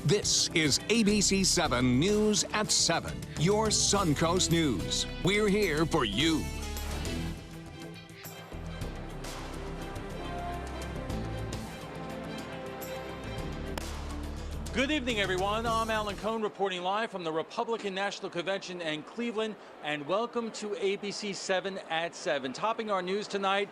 This is ABC 7 News at 7, your Suncoast News. We're here for you. Good evening, everyone. I'm Alan Cohn reporting live from the Republican National Convention in Cleveland, and welcome to ABC 7 at 7. Topping our news tonight,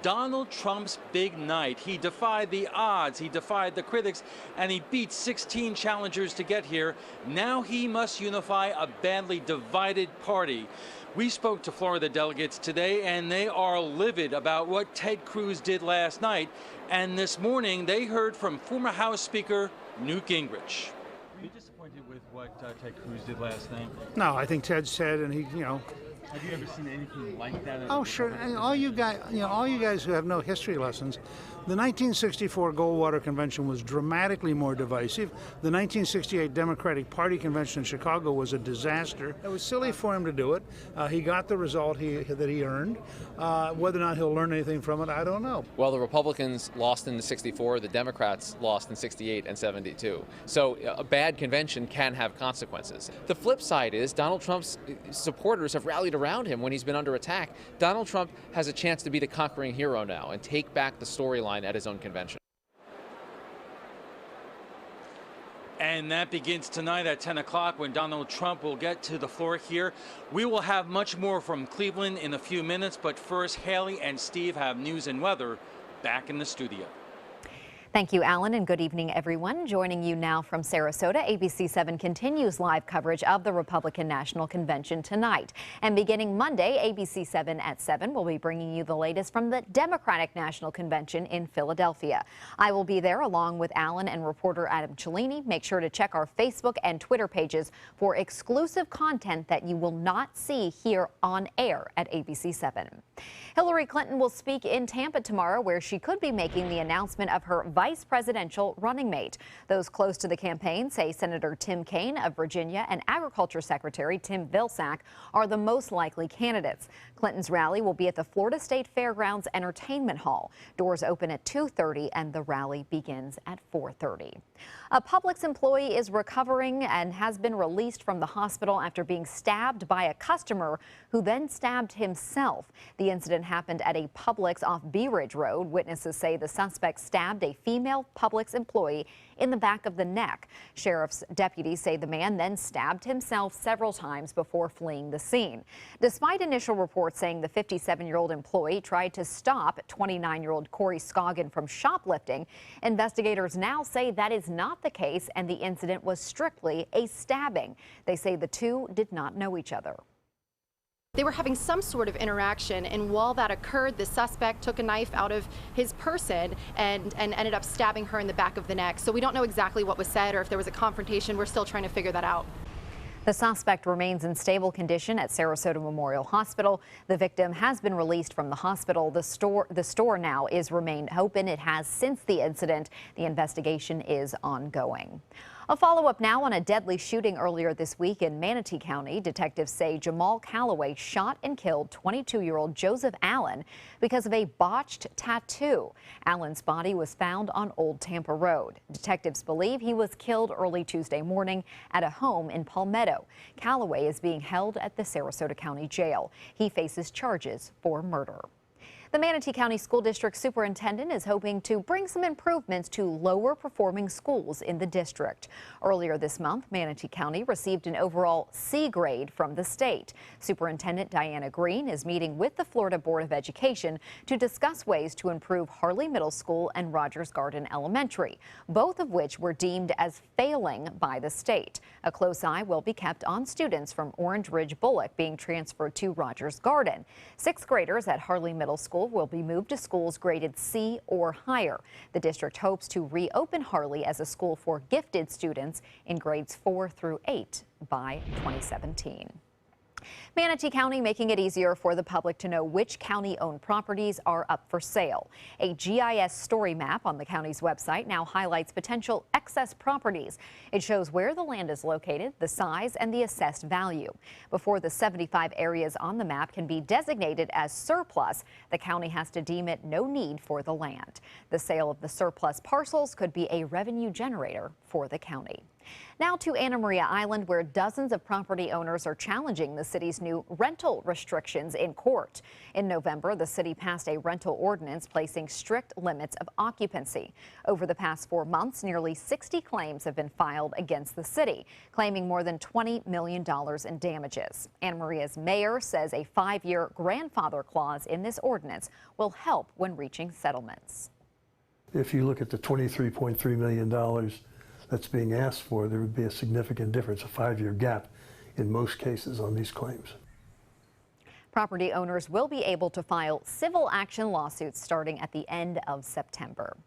Donald Trump's big night. He defied the odds, he defied the critics, and he beat 16 challengers to get here. Now he must unify a badly divided party. We spoke to Florida delegates today, and they are livid about what Ted Cruz did last night. And this morning, they heard from former House Speaker Newt Gingrich. Are you disappointed with what Ted Cruz did last night? No, I think Ted said, and he, Have you ever seen anything like that? Oh, sure. And all you guys who have no history lessons, the 1964 Goldwater Convention was dramatically more divisive. The 1968 Democratic Party Convention in Chicago was a disaster. It was silly for him to do it. He got the result that he earned. Whether or not he'll learn anything from it, I don't know. Well, the Republicans lost in 64, the Democrats lost in 68 and 72. So a bad convention can have consequences. The flip side is Donald Trump's supporters have rallied around him when he's been under attack. Donald Trump has a chance to be the conquering hero now and take back the storyline at his own convention. And that begins tonight at 10 o'clock when Donald Trump will get to the floor here. We will have much more from Cleveland in a few minutes, but first, Haley and Steve have news and weather back in the studio. Thank you, Alan, and good evening, everyone. Joining you now from Sarasota, ABC 7 continues live coverage of the Republican National Convention tonight. And beginning Monday, ABC 7 at 7 will be bringing you the latest from the Democratic National Convention in Philadelphia. I will be there along with Alan and reporter Adam Cellini. Make sure to check our Facebook and Twitter pages for exclusive content that you will not see here on air at ABC 7. Hillary Clinton will speak in Tampa tomorrow, where she could be making the announcement of her vice presidential running mate. Those close to the campaign say Senator Tim Kaine of Virginia and Agriculture Secretary Tim Vilsack are the most likely candidates. Clinton's rally will be at the Florida State Fairgrounds Entertainment Hall. Doors open at 2:30 and the rally begins at 4:30. A Publix employee is recovering and has been released from the hospital after being stabbed by a customer who then stabbed himself. The incident happened at a Publix off Bee Ridge Road. Witnesses say the suspect stabbed a female Publix employee in the back of the neck. Sheriff's deputies say the man then stabbed himself several times before fleeing the scene. Despite initial reports saying the 57-year-old employee tried to stop 29-year-old Corey Scoggin from shoplifting, investigators now say that is not the case and the incident was strictly a stabbing. They say the two did not know each other. They were having some sort of interaction, and while that occurred, the suspect took a knife out of his person and ended up stabbing her in the back of the neck. So we don't know exactly what was said or if there was a confrontation. We're still trying to figure that out. The suspect remains in stable condition at Sarasota Memorial Hospital. The victim has been released from the hospital. The store now is remained open. It has since the incident. The investigation is ongoing. A follow-up now on a deadly shooting earlier this week in Manatee County. Detectives say Jamal Calloway shot and killed 22-year-old Joseph Allen because of a botched tattoo. Allen's body was found on Old Tampa Road. Detectives believe he was killed early Tuesday morning at a home in Palmetto. Calloway is being held at the Sarasota County Jail. He faces charges for murder. The Manatee County School District Superintendent is hoping to bring some improvements to lower performing schools in the district. Earlier this month, Manatee County received an overall C grade from the state. Superintendent Diana Green is meeting with the Florida Board of Education to discuss ways to improve Harley Middle School and Rogers Garden Elementary, both of which were deemed as failing by the state. A close eye will be kept on students from Orange Ridge Bullock being transferred to Rogers Garden. Sixth graders at Harley Middle School will be moved to schools graded C or higher. The district hopes to reopen Harley as a school for gifted students in grades 4 through 8 by 2017. Manatee County making it easier for the public to know which county-owned properties are up for sale. A GIS story map on the county's website now highlights potential excess properties. It shows where the land is located, the size, and the assessed value. Before the 75 areas on the map can be designated as surplus, the county has to deem it no need for the land. The sale of the surplus parcels could be a revenue generator for the county. Now to Anna Maria Island, where dozens of property owners are challenging the city's new rental restrictions in court. In November, the city passed a rental ordinance placing strict limits of occupancy. Over the past 4 months, nearly 60 claims have been filed against the city, claiming more than $20 million in damages. Anna Maria's mayor says a 5-year grandfather clause in this ordinance will help when reaching settlements. If you look at the $23.3 million that's being asked for, there would be a significant difference, a 5-year gap in most cases on these claims. Property owners will be able to file civil action lawsuits starting at the end of September.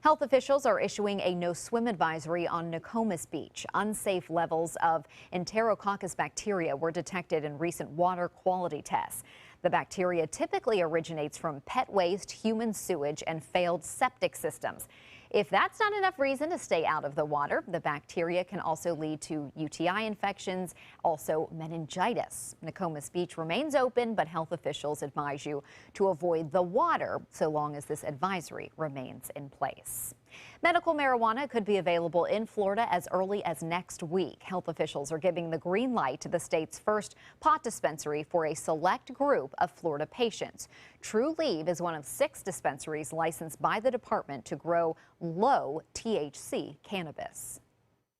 Health officials are issuing a no-swim advisory on Nokomis Beach. Unsafe levels of Enterococcus bacteria were detected in recent water quality tests. The bacteria typically originates from pet waste, human sewage, and failed septic systems. If that's not enough reason to stay out of the water, the bacteria can also lead to UTI infections, also meningitis. Nokomis Beach remains open, but health officials advise you to avoid the water so long as this advisory remains in place. Medical marijuana could be available in Florida as early as next week. Health officials are giving the green light to the state's first pot dispensary for a select group of Florida patients. True Leave is one of 6 dispensaries licensed by the department to grow low THC cannabis.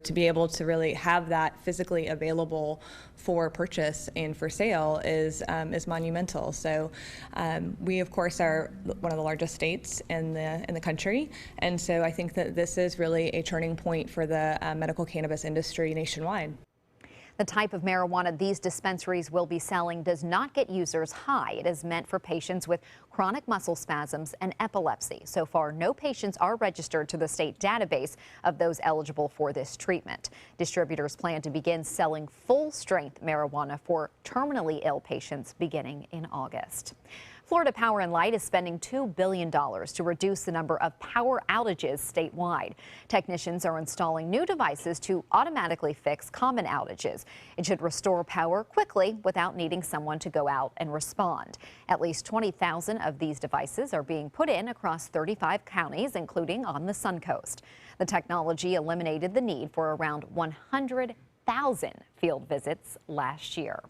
To be able to really have that physically available for purchase and for sale is monumental. So we, of course, are one of the largest states in the country, and so I think that this is really a turning point for the medical cannabis industry nationwide. The type of marijuana these dispensaries will be selling does not get users high. It is meant for patients with chronic muscle spasms and epilepsy. So far, no patients are registered to the state database of those eligible for this treatment. Distributors plan to begin selling full-strength marijuana for terminally ill patients beginning in August. Florida Power and Light is spending $2 billion to reduce the number of power outages statewide. Technicians are installing new devices to automatically fix common outages. It should restore power quickly without needing someone to go out and respond. At least 20,000 of these devices are being put in across 35 counties, including on the Suncoast. The technology eliminated the need for around 100,000 field visits last year.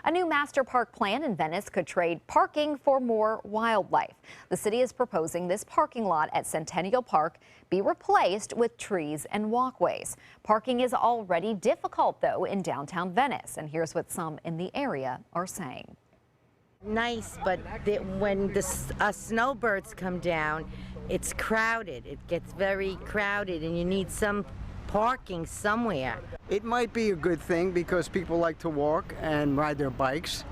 A new master park plan in Venice could trade parking for more wildlife. The city is proposing this parking lot at Centennial Park be replaced with trees and walkways. Parking is already difficult, though, in downtown Venice, and here's what some in the area are saying. Nice, but when the snowbirds come down, it's crowded. It gets very crowded, and you need some parking somewhere. It might be a good thing because people like to walk and ride their bikes.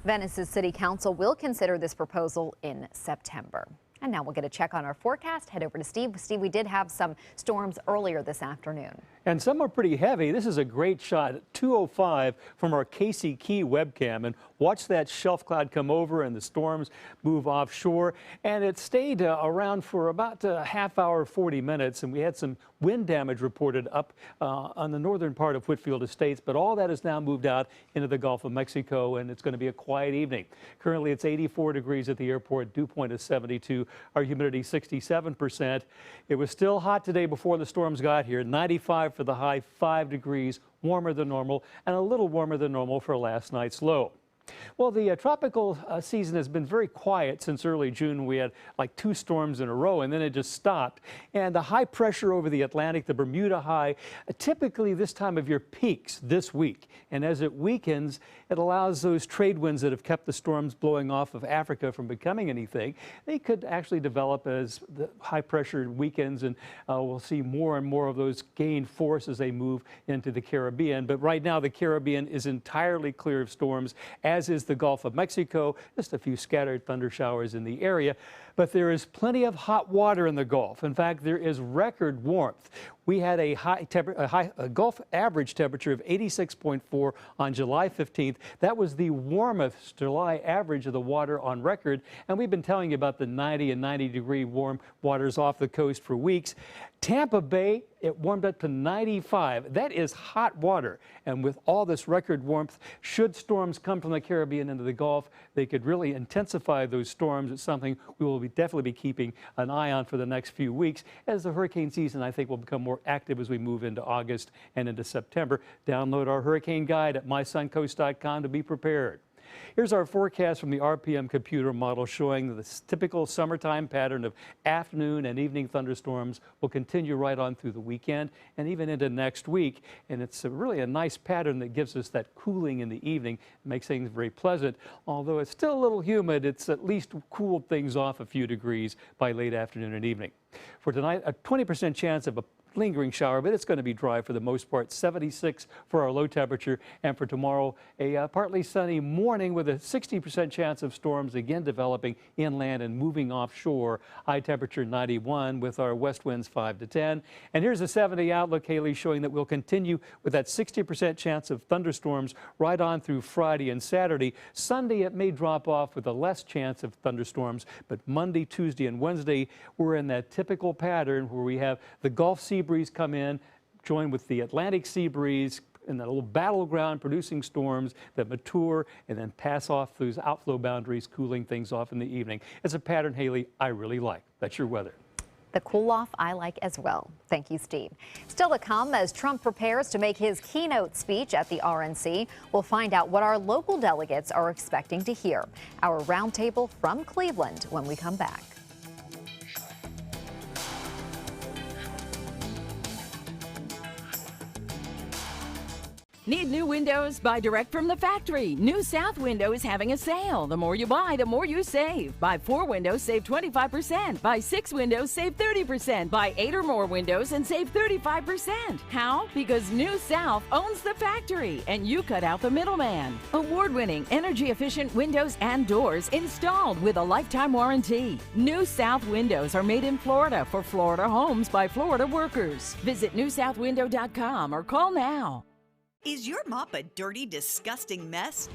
Venice's city council will consider this proposal in September. And now we'll get a check on our forecast. Head over to Steve. Steve, we did have some storms earlier this afternoon. And some are pretty heavy. This is a great shot at 2:05 from our Casey Key webcam. And watch that shelf cloud come over and the storms move offshore. And it stayed around for about a half hour, 40 minutes. And we had some wind damage reported up on the northern part of Whitfield Estates. But all that has now moved out into the Gulf of Mexico, and it's going to be a quiet evening. Currently, it's 84 degrees at the airport. Dew point is 72. Our humidity 67%. It was still hot today before the storms got here. 95 for the high, 5 degrees warmer than normal, and a little warmer than normal for last night's low. Well, the tropical season has been very quiet since early June. We had like 2 storms in a row, and then it just stopped. And the high pressure over the Atlantic, the Bermuda high, typically this time of year peaks this week. And as it weakens, it allows those trade winds that have kept the storms blowing off of Africa from becoming anything. They could actually develop as the high pressure weakens, and we'll see more and more of those gain force as they move into the Caribbean. But right now, the Caribbean is entirely clear of storms, as is the Gulf of Mexico. Just a few scattered thunder showers in the area. But there is plenty of hot water in the Gulf. In fact, there is record warmth. We had a Gulf average temperature of 86.4 on July 15th. That was the warmest July average of the water on record. And we've been telling you about the 90 and 90-degree warm waters off the coast for weeks. Tampa Bay, it warmed up to 95. That is hot water. And with all this record warmth, should storms come from the Caribbean into the Gulf, they could really intensify those storms. It's something we will be we'll definitely be keeping an eye on for the next few weeks as the hurricane season, I think, will become more active as we move into August and into September. Download our hurricane guide at mysuncoast.com to be prepared. Here's our forecast from the RPM computer model showing the typical summertime pattern of afternoon and evening thunderstorms will continue right on through the weekend and even into next week. And it's really a nice pattern that gives us that cooling in the evening, makes things very pleasant. Although it's still a little humid, it's at least cooled things off a few degrees by late afternoon and evening. For tonight, a 20% chance of a lingering shower, but it's going to be dry for the most part. 76 for our low temperature, and for tomorrow, a partly sunny morning with a 60% chance of storms again developing inland and moving offshore. High temperature 91 with our west winds 5 to 10. And here's a 70 outlook, Haley, showing that we'll continue with that 60% chance of thunderstorms right on through Friday and Saturday. Sunday, it may drop off with a less chance of thunderstorms, but Monday, Tuesday, and Wednesday, we're in that typical pattern where we have the Gulf Sea breeze come in, join with the Atlantic sea breeze in that little battleground, producing storms that mature and then pass off those outflow boundaries, cooling things off in the evening. It's a pattern, Haley, I really like. That's your weather. The cool off I like as well. Thank you, Steve. Still to come, as Trump prepares to make his keynote speech at the RNC, we'll find out what our local delegates are expecting to hear. Our roundtable from Cleveland when we come back. Need new windows? Buy direct from the factory. New South Window is having a sale. The more you buy, the more you save. Buy 4 windows, save 25%. Buy 6 windows, save 30%. Buy 8 or more windows and save 35%. How? Because New South owns the factory and you cut out the middleman. Award-winning, energy-efficient windows and doors installed with a lifetime warranty. New South Windows are made in Florida for Florida homes by Florida workers. Visit newsouthwindow.com or call now. Is your mop a dirty, disgusting mess?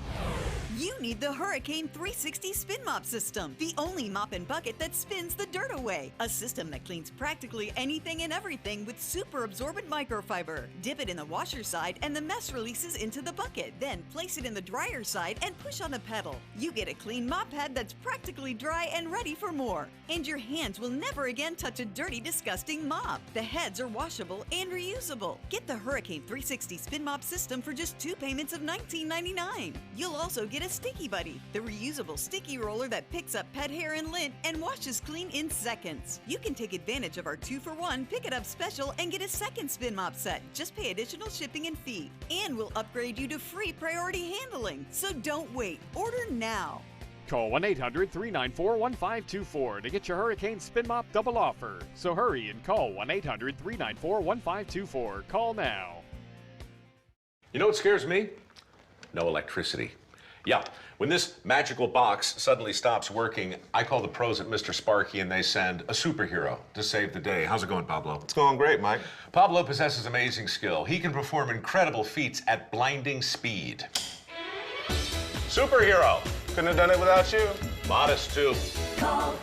You need the Hurricane 360 Spin Mop System, the only mop and bucket that spins the dirt away. A system that cleans practically anything and everything with super absorbent microfiber. Dip it in the washer side and the mess releases into the bucket. Then place it in the dryer side and push on the pedal. You get a clean mop pad that's practically dry and ready for more. And your hands will never again touch a dirty, disgusting mop. The heads are washable and reusable. Get the Hurricane 360 Spin Mop System for just 2 payments of $19.99. You'll also get a Sticky Buddy, the reusable sticky roller that picks up pet hair and lint and washes clean in seconds. You can take advantage of our 2-for-1 Pick It Up special and get a second spin mop set. Just pay additional shipping and fee. And we'll upgrade you to free priority handling. So don't wait. Order now. Call 1-800-394-1524 to get your Hurricane Spin Mop double offer. So hurry and call 1-800-394-1524. Call now. You know what scares me? No electricity. Yeah, when this magical box suddenly stops working, I call the pros at Mr. Sparky and they send a superhero to save the day. How's it going, Pablo? It's going great, Mike. Pablo possesses amazing skill. He can perform incredible feats at blinding speed. Superhero! Couldn't have done it without you. Modest, too. Call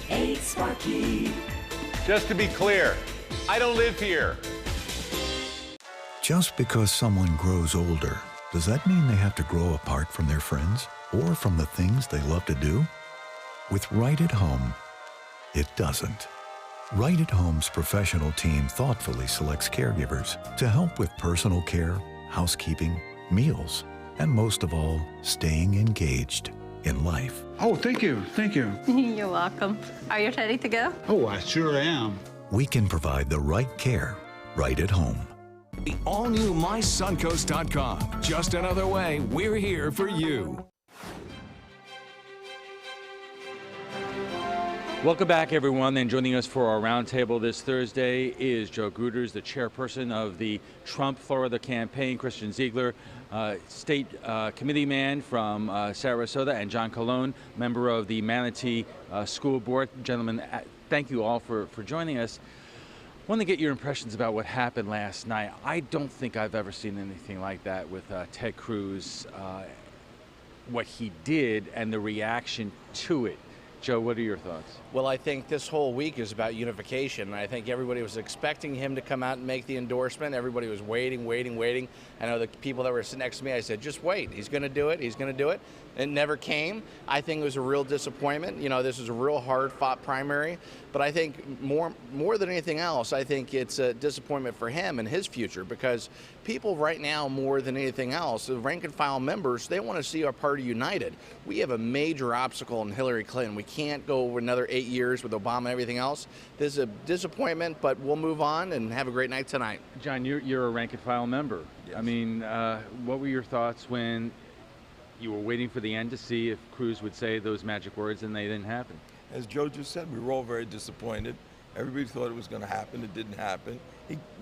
888-8-SPARKY. Just to be clear, I don't live here. Just because someone grows older, does that mean they have to grow apart from their friends or from the things they love to do? With Right at Home, it doesn't. Right at Home's professional team thoughtfully selects caregivers to help with personal care, housekeeping, meals, and most of all, staying engaged in life. Oh, thank you. Thank you. You're welcome. Are you ready to go? Oh, I sure am. We can provide the right care right at home. The all-new mysuncoast.com. Just another way we're here for you. Welcome back, everyone. And joining us for our roundtable this Thursday is Joe Gruters, the chairperson of the Trump Florida campaign, Christian Ziegler, state committee man from Sarasota, and John Colon, member of the Manatee School Board. Gentlemen, thank you all for joining us. I want to get your impressions about what happened last night. I don't think I've ever seen anything like that with Ted Cruz, what he did and the reaction to it. Joe, what are your thoughts? Well, I think this whole week is about unification. I think everybody was expecting him to come out and make the endorsement. Everybody was waiting. I know the people that were sitting next to me, I said, just wait. He's going to do it. He's going to do it. It never came. I think it was a real disappointment. You know, this was a real hard-fought primary. But I think more than anything else, I think it's a disappointment for him and his future, because people right now, more than anything else, the rank-and-file members, they want to see our party united. We have a major obstacle in Hillary Clinton. We can't go over another 8 years with Obama and everything else. This is a disappointment, but we'll move on and have a great night tonight. John, you're a rank-and-file member. Yes. I mean, what were your thoughts when you were waiting for the end to see if Cruz would say those magic words and they didn't happen? As Joe just said, we were all very disappointed. Everybody thought it was going to happen. It didn't happen.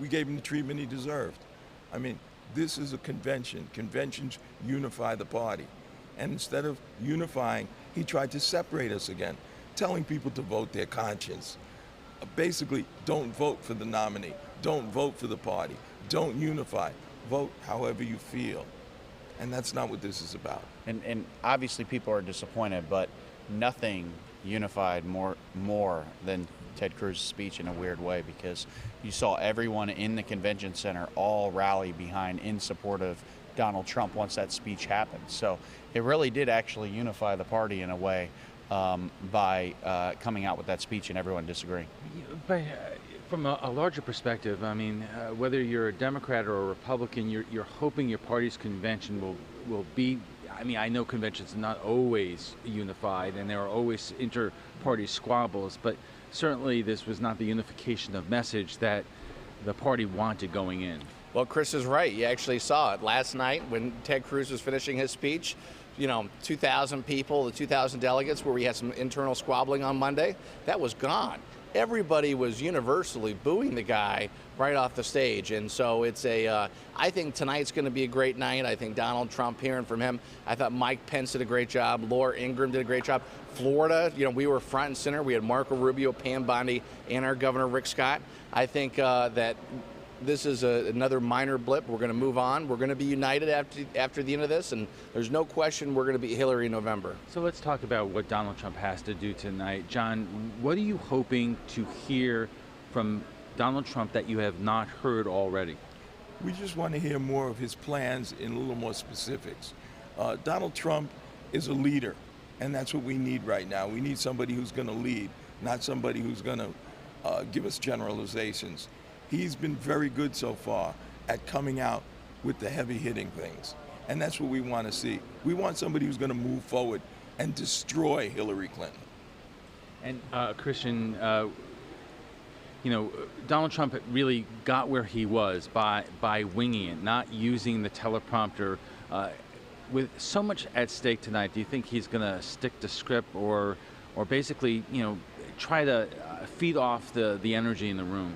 We gave him the treatment he deserved. I mean, this is a convention. Conventions unify the party. And instead of unifying, he tried to separate us again, telling people to vote their conscience. Basically, don't vote for the nominee. Don't vote for the party. Don't unify. Vote however you feel. And that's not what this is about. And obviously people are disappointed, but nothing unified more than Ted Cruz's speech in a weird way, because you saw everyone in the convention center all rally behind in support of Donald Trump once that speech happened. So it really did actually unify the party in a way by coming out with that speech and everyone disagreeing. But from a larger perspective, I mean, whether you're a Democrat or a Republican, you're hoping your party's convention will be. I mean, I know conventions are not always unified and there are always inter-party squabbles, but certainly this was not the unification of message that the party wanted going in. Well, Chris is right. You actually saw it last night when Ted Cruz was finishing his speech. You know, 2,000 people, the 2,000 delegates, where we had some internal squabbling on Monday, that was gone. Everybody was universally booing the guy right off the stage. And so it's I think tonight's going to be a great night. I think Donald Trump, hearing from him, I thought Mike Pence did a great job. Laura Ingraham did a great job. Florida, you know, we were front and center. We had Marco Rubio, Pam Bondi, and our governor, Rick Scott. I think that this is another minor blip. We're going to move on. We're going to be united after the end of this, and there's no question we're going to beat Hillary in November. So let's talk about what Donald Trump has to do tonight. John, what are you hoping to hear from Donald Trump that you have not heard already? We just want to hear more of his plans in a little more specifics. Donald Trump is a leader, and that's what we need right now. We need somebody who's going to lead, not somebody who's going to give us generalizations. He's been very good so far at coming out with the heavy-hitting things, and that's what we want to see. We want somebody who's going to move forward and destroy Hillary Clinton. And Christian, you know, Donald Trump really got where he was by winging it, not using the teleprompter. With so much at stake tonight, do you think he's going to stick to script or basically, you know, try to feed off the energy in the room?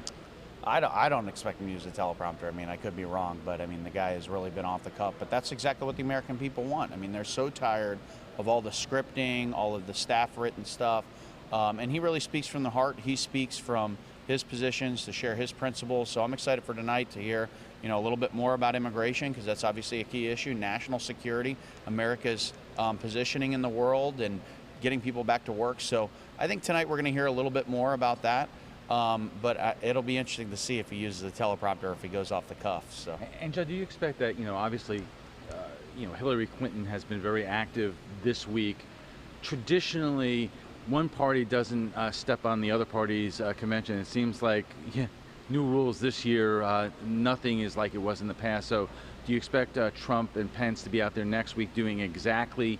I don't expect him to use a teleprompter. I mean, I could be wrong, but I mean, the guy has really been off the cuff. But that's exactly what the American people want. I mean, they're so tired of all the scripting, all of the staff-written stuff, and he really speaks from the heart. He speaks from his positions to share his principles. So I'm excited for tonight to hear, you know, a little bit more about immigration, because that's obviously a key issue, national security, America's positioning in the world, and getting people back to work. So I think tonight we're going to hear a little bit more about that. But it'll be interesting to see if he uses the teleprompter or if he goes off the cuff. So. And Joe, do you expect that, you know, obviously, you know, Hillary Clinton has been very active this week. Traditionally, one party doesn't step on the other party's convention. It seems like new rules this year, nothing is like it was in the past. So do you expect Trump and Pence to be out there next week doing exactly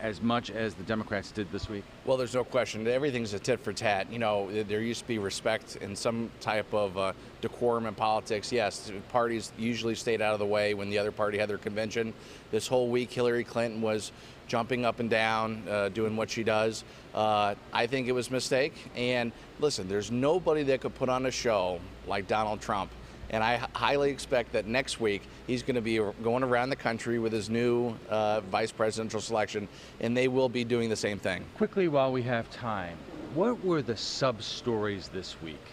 as much as the Democrats did this week? Well, there's no question. Everything's a tit for tat. You know, there used to be respect and some type of decorum in politics. Yes, parties usually stayed out of the way when the other party had their convention. This whole week, Hillary Clinton was jumping up and down, doing what she does. I think it was a mistake. And listen, there's nobody that could put on a show like Donald Trump. And I highly expect that next week he's going to be going around the country with his new vice presidential selection, and they will be doing the same thing. Quickly, while we have time, what were the sub-stories this week?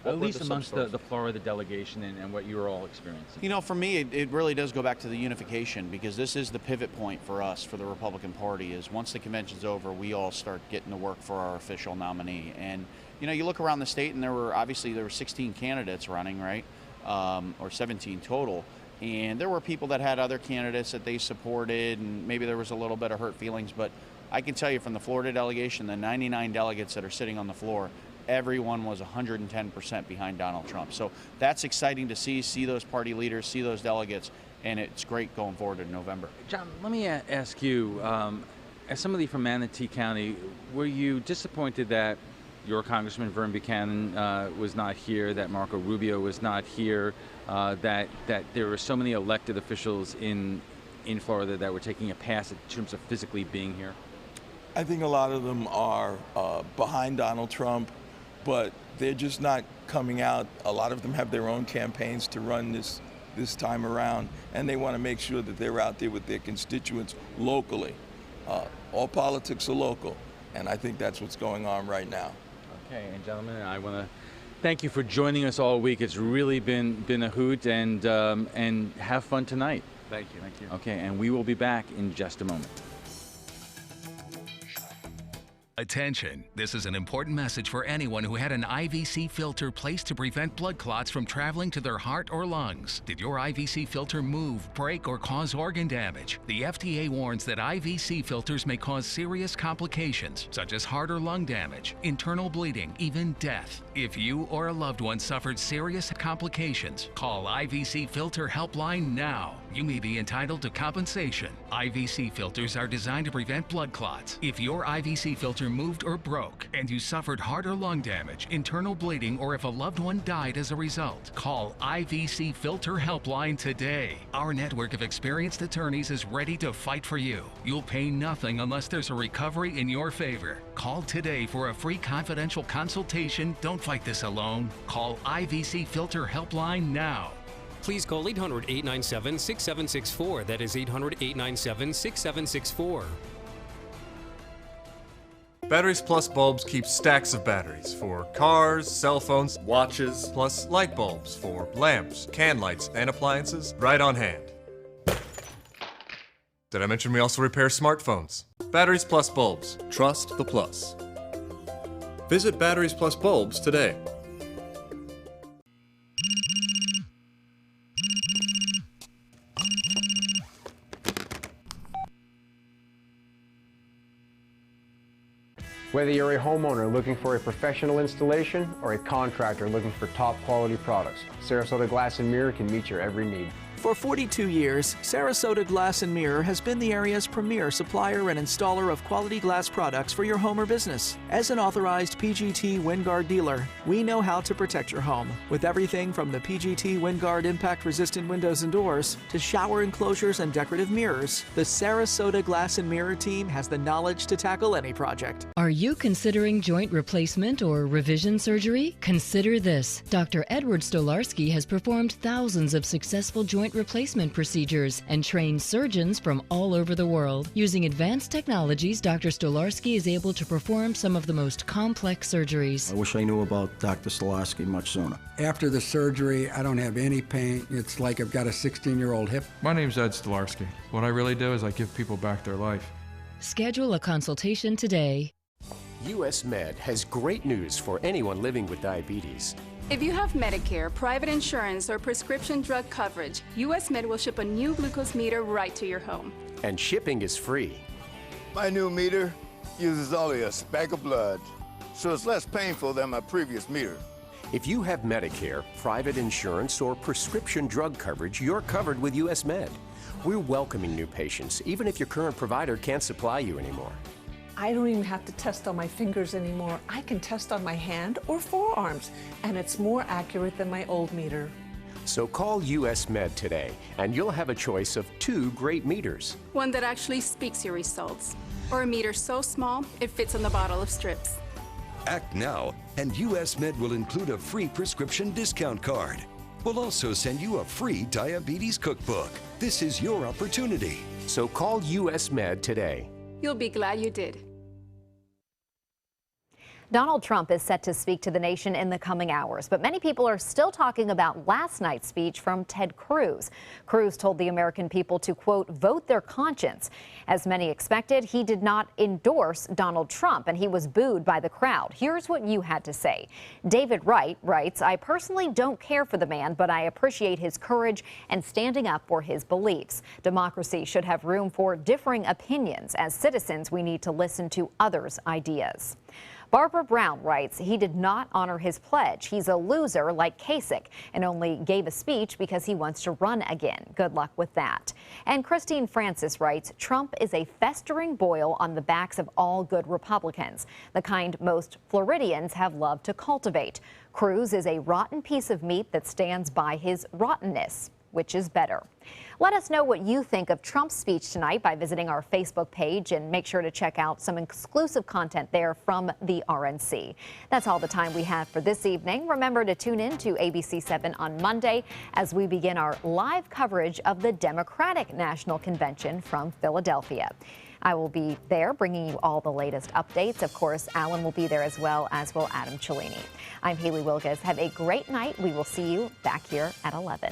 At were least the amongst substories? the Florida delegation and what you were all experiencing? You know, for me, it really does go back to the unification, because this is the pivot point for us, for the Republican Party, is once the convention's over, we all start getting to work for our official nominee. And, you know, you look around the state and there were 16 candidates running, right? Or 17 total. And there were people that had other candidates that they supported, and maybe there was a little bit of hurt feelings, but I can tell you from the Florida delegation, the 99 delegates that are sitting on the floor, everyone was 110% behind Donald Trump. So that's exciting to see those party leaders, see those delegates, and it's great going forward in November. John, let me ask you, as somebody from Manatee County, were you disappointed that your Congressman Vern Buchanan was not here, that Marco Rubio was not here, that there were so many elected officials in Florida that were taking a pass in terms of physically being here? I think a lot of them are behind Donald Trump, but they're just not coming out. A lot of them have their own campaigns to run this time around, and they want to make sure that they're out there with their constituents locally. All politics are local, and I think that's what's going on right now. Okay, and gentlemen, I want to thank you for joining us all week. It's really been a hoot, and have fun tonight. Thank you. Thank you. Okay, and we will be back in just a moment. Attention, this is an important message for anyone who had an IVC filter placed to prevent blood clots from traveling to their heart or lungs. Did your IVC filter move, break, or cause organ damage? The FDA warns that IVC filters may cause serious complications, such as heart or lung damage, internal bleeding, even death. If you or a loved one suffered serious complications, call IVC Filter Helpline now. You may be entitled to compensation. IVC filters are designed to prevent blood clots. If your IVC filter moved or broke and you suffered heart or lung damage, internal bleeding, or if a loved one died as a result, call IVC Filter Helpline today. Our network of experienced attorneys is ready to fight for you. You'll pay nothing unless there's a recovery in your favor. Call today for a free confidential consultation. Don't fight this alone. Call IVC Filter Helpline now. Please call 800-897-6764. That is 800-897-6764. Batteries Plus bulbs keep stacks of batteries for cars, cell phones, watches, plus light bulbs for lamps, can lights, and appliances right on hand. Did I mention we also repair smartphones? Batteries Plus bulbs. Trust the plus. Visit Batteries Plus bulbs today. Whether you're a homeowner looking for a professional installation or a contractor looking for top quality products, Sarasota Glass and Mirror can meet your every need. For 42 years, Sarasota Glass and Mirror has been the area's premier supplier and installer of quality glass products for your home or business. As an authorized PGT WinGuard dealer, we know how to protect your home with everything from the PGT WinGuard impact-resistant windows and doors to shower enclosures and decorative mirrors. The Sarasota Glass and Mirror team has the knowledge to tackle any project. Are you considering joint replacement or revision surgery? Consider this. Dr. Edward Stolarski has performed thousands of successful joint replacement procedures and trained surgeons from all over the world. Using advanced technologies, Dr. Stolarski is able to perform some of the most complex surgeries. I wish I knew about Dr. Stolarski much sooner. After the surgery, I don't have any pain. It's like I've got a 16-year-old hip. My name's Ed Stolarski. What I really do is I give people back their life. Schedule a consultation today. US Med has great news for anyone living with diabetes. If you have Medicare, private insurance, or prescription drug coverage, US Med will ship a new glucose meter right to your home. And shipping is free. My new meter uses only a speck of blood, so it's less painful than my previous meter. If you have Medicare, private insurance, or prescription drug coverage, you're covered with US Med. We're welcoming new patients, even if your current provider can't supply you anymore. I don't even have to test on my fingers anymore. I can test on my hand or forearms, and it's more accurate than my old meter. So call US Med today, and you'll have a choice of 2 great meters. One that actually speaks your results, or a meter so small it fits on the bottle of strips. Act now, and US Med will include a free prescription discount card. We'll also send you a free diabetes cookbook. This is your opportunity. So call US Med today. You'll be glad you did. Donald Trump is set to speak to the nation in the coming hours, but many people are still talking about last night's speech from Ted Cruz. Cruz told the American people to, quote, vote their conscience. As many expected, he did not endorse Donald Trump, and he was booed by the crowd. Here's what you had to say. David Wright writes, I personally don't care for the man, but I appreciate his courage and standing up for his beliefs. Democracy should have room for differing opinions. As citizens, we need to listen to others' ideas. Barbara Brown writes, he did not honor his pledge. He's a loser like Kasich and only gave a speech because he wants to run again. Good luck with that. And Christine Francis writes, Trump is a festering boil on the backs of all good Republicans, the kind most Floridians have loved to cultivate. Cruz is a rotten piece of meat that stands by his rottenness. Which is better? Let us know what you think of Trump's speech tonight by visiting our Facebook page, and make sure to check out some exclusive content there from the RNC. That's all the time we have for this evening. Remember to tune in to ABC 7 on Monday as we begin our live coverage of the Democratic National Convention from Philadelphia. I will be there bringing you all the latest updates. Of course, Alan will be there as will Adam Cellini. I'm Haley Wilgus. Have a great night. We will see you back here at 11.